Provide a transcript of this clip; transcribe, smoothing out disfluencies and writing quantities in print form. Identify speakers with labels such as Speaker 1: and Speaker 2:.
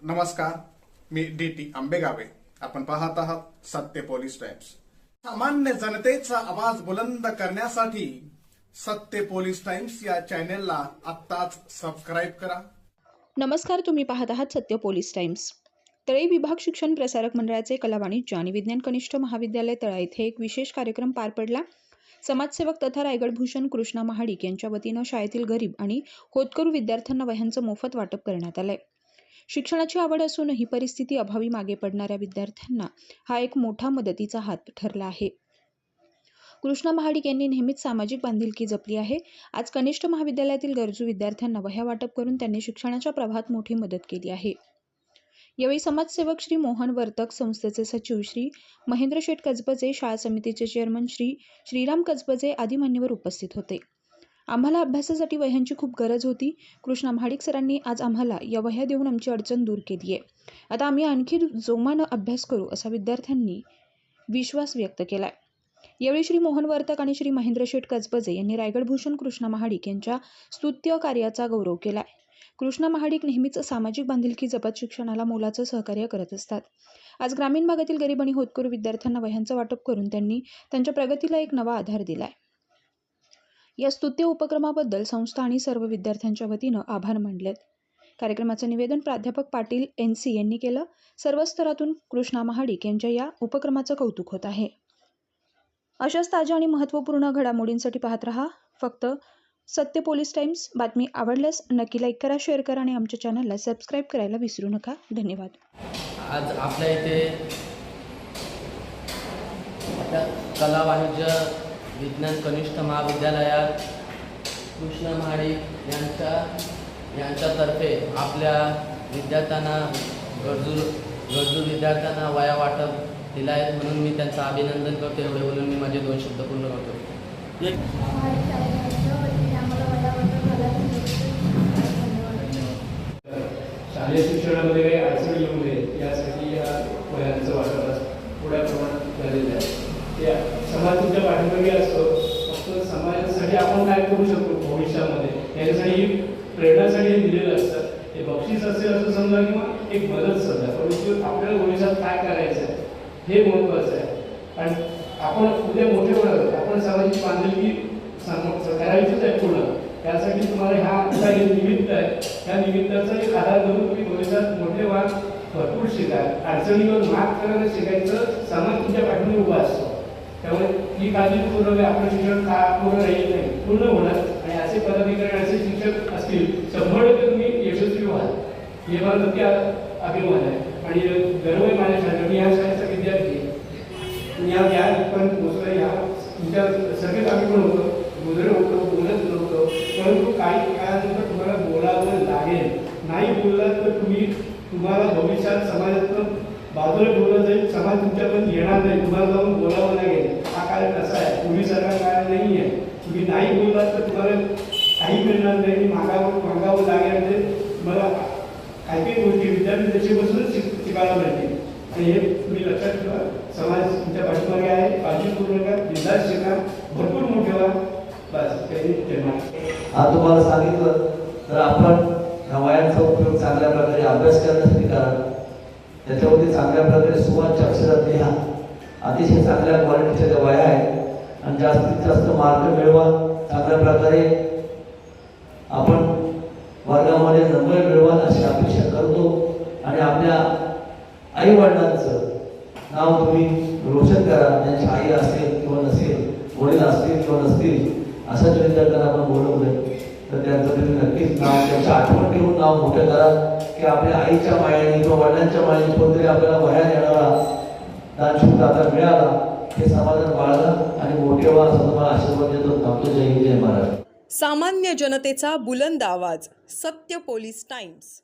Speaker 1: नमस्कार, मी डी.टी. आंबेगावे. आपण पाहत आहात सत्य पोलीस टाइम्स. सामान्य जनतेचा आवाज बुलंद करण्यासाठी सत्य पोलीस टाइम्स या चॅनेलला आत्ताच सबस्क्राईब करा.
Speaker 2: नमस्कार, तुम्ही पाहत आहात सत्य पोलीस टाइम्स. तळई विभाग शिक्षण प्रसारक मंडळाचे कला वाणिज्य आणि विज्ञान कनिष्ठ महाविद्यालय तळा येथे एक विशेष कार्यक्रम पार पडला. समाजसेवक तथा रायगड भूषण कृष्णा महाडिक यांच्या वतीनं शाळेतील गरीब आणि होतकरू विद्यार्थ्यांना वह्यांचं मोफत वाटप करण्यात आलंय. शिक्षणाची आवड असूनही परिस्थिती अभावी मागे पडणाऱ्या विद्यार्थ्यांना हा एक मोठा मदतीचा हात ठरला आहे. कृष्णा महाडिक यांनी नेहमीच सामाजिक बांधिलकी जपली आहे. आज कनिष्ठ महाविद्यालयातील गरजू विद्यार्थ्यांना वह्या वाटप करून त्यांनी शिक्षणाच्या प्रवाहात मोठी मदत केली आहे. यावेळी समाजसेवक श्री मोहन वर्तक, संस्थेचे सचिव श्री महेंद्र शेठ कजबजे, शाळा समितीचे चेअरमन श्री श्रीराम कजबजे आदी मान्यवर उपस्थित होते. आम्हाला अभ्यासासाठी वह्यांची खूप गरज होती. कृष्णा महाडिक सरांनी आज आम्हाला या वह्या देऊन आमची अडचण दूर केली आहे. आता आम्ही आणखी जोमानं अभ्यास करू असा विद्यार्थ्यांनी विश्वास व्यक्त केलाय. यावेळी श्री मोहन वर्तक आणि श्री महेंद्र शेठ कजबजे यांनी रायगड भूषण कृष्णा महाडिक यांच्या स्तुत्य कार्याचा गौरव केलाय. कृष्णा महाडिक नेहमीच सामाजिक बांधिलकी जपत शिक्षणाला मोलाचं सहकार्य करत असतात. आज ग्रामीण भागातील गरीब आणि होतकरू विद्यार्थ्यांना वह्यांचं वाटप करून त्यांनी त्यांच्या प्रगतीला एक नवा आधार दिलाय. या स्तुत्य उपक्रमाबद्दल संस्था आणि सर्व विद्यार्थ्यांच्या वतीनं आभार मानलेत. कार्यक्रमाचं निवेदन प्राध्यापक पाटील NC यांनी केलं. सर्व स्तरातून कृष्णा महाडिक यांच्या या उपक्रमाचं कौतुक होत आहे. अशाच ताज्या आणि महत्त्वपूर्ण घडामोडींसाठी पाहत रहा फक्त सत्य पोलीस टाइम्स. बातमी आवडल्यास नक्की लाईक करा, शेअर करा आणि आमच्या चॅनलला सबस्क्राईब करायला विसरू नका. धन्यवाद.
Speaker 3: आज आपल्या इथे कला वाणिज्य विज्ञान कनिष्ठ महाविद्यालयात कृष्णा महाडिक यांच्यातर्फे आपल्या विद्यार्थ्यांना गरजू विद्यार्थ्यांना वह्या वाटप दिला आहे, म्हणून मी त्यांचं अभिनंदन करतो. एवढे बोलून मी माझे 2 शब्द पूर्ण करतो.
Speaker 4: शालेय शिक्षणामध्ये काही अडचणी येऊ नये यासाठी या वह्यांचं वाटप थोड्या प्रमाणात झालेलं आहे. या समाज तुमच्या पाठीमागे असतो, फक्त समाजासाठी आपण काय करू शकतो भविष्यामध्ये याच्यासाठी प्रेरणासाठी दिलेलं असतं. ते बक्षीस असेल असं समजा किंवा एक मदत समजा, परंतु आपल्याला भविष्यात काय करायचं आहे हे महत्त्वाचं आहे. आणि आपण उद्या मोठे होणार, आपण समाजाची बांधिलकी करायचीच आहे पूर्ण. त्यासाठी तुम्हाला ह्या निमित्त आहे, ह्या निमित्ताचा एक आधार करून तुम्ही भविष्यात मोठे व्हा, भरपूर शिका, अडचणीवर मात करायला शिकायचं. समाज तुमच्या पाठीमागे उभा असतो, त्यामुळे ही काळजी पूर्ण आपलं शिक्षण का पूर्ण राहील नाही, पूर्ण होणार. आणि असे पदाधिकारी असे शिक्षक असतील 100% तुम्ही यशस्वी व्हाल, हे मला नक्की अभिमान आहे आणि गर्व आहे माझ्यासाठी. मी ह्या शाळेचा विद्यार्थी या पण दुसरं ह्या तुमच्या सगळेच आम्ही पण होतो, गुजरे होतो, बोलत नव्हतो, परंतु काही काळानंतर तुम्हाला बोलावं लागेल. नाही बोललात तर तुम्हाला भविष्यात समाजातून बाजूला ठेवलं जाईल, समाज तुमच्यापर्यंत येणार नाही, तुम्हाला जाऊन बोलावं लागेल. हा काळ कसा आहे, पूर्वीसारखा काळ नाही आहे. तुम्ही नाही बोललात तर तुम्हाला काही मिळणार नाही, मागावं लागेल. म्हणजे तुम्हाला काही काही गोष्टी विद्यार्थी त्याच्यापासूनच शिकायला मिळतील. आणि हे तुम्ही लक्षात ठेवा, समाज तुमच्या पाठीमागे आहे, काळजीपूर्वक करा, बिंदास शिका, भरपूर मोठे व्हा. बस काही
Speaker 5: आज तुम्हाला सांगितलं तर आपण ह्या वह्यांचा उपयोग चांगल्या प्रकारे अभ्यास करण्यासाठी करा. त्याच्यावरती चांगल्या प्रकारे सुवाच्य अक्षरात लिहा. अतिशय चांगल्या क्वालिटीच्या त्या वह्या आहेत आणि जास्तीत जास्त मार्क मिळवा. चांगल्या प्रकारे आपण वर्गामध्ये नंबर मिळवा अशी अपेक्षा करतो. आणि आपल्या आई वडिलांचं नाव तुम्ही रोशन करा. त्यांची आई असेल किंवा नसेल, वडील असतील किंवा नसतील, अशाच विद्यार्थ्यांना आपण बोलवलंय तर त्यांचं तुम्ही नक्कीच नाव, त्यांची आठवण ठेवून नाव मोठं करा की आपल्या आईच्या मायाने किंवा वडिलांच्या मायाने कोणतरी आपल्याला वह्या देणारा दानशूर दाता मिळाला, हे समाजात बाळगा आणि मोठे व्हा असं तुम्हाला आशीर्वाद देतो. आपलं जय हिंद, जय महाराष्ट्र.
Speaker 6: सामान्य जनतेचा बुलंद आवाज, सत्य पोलीस टाइम्स.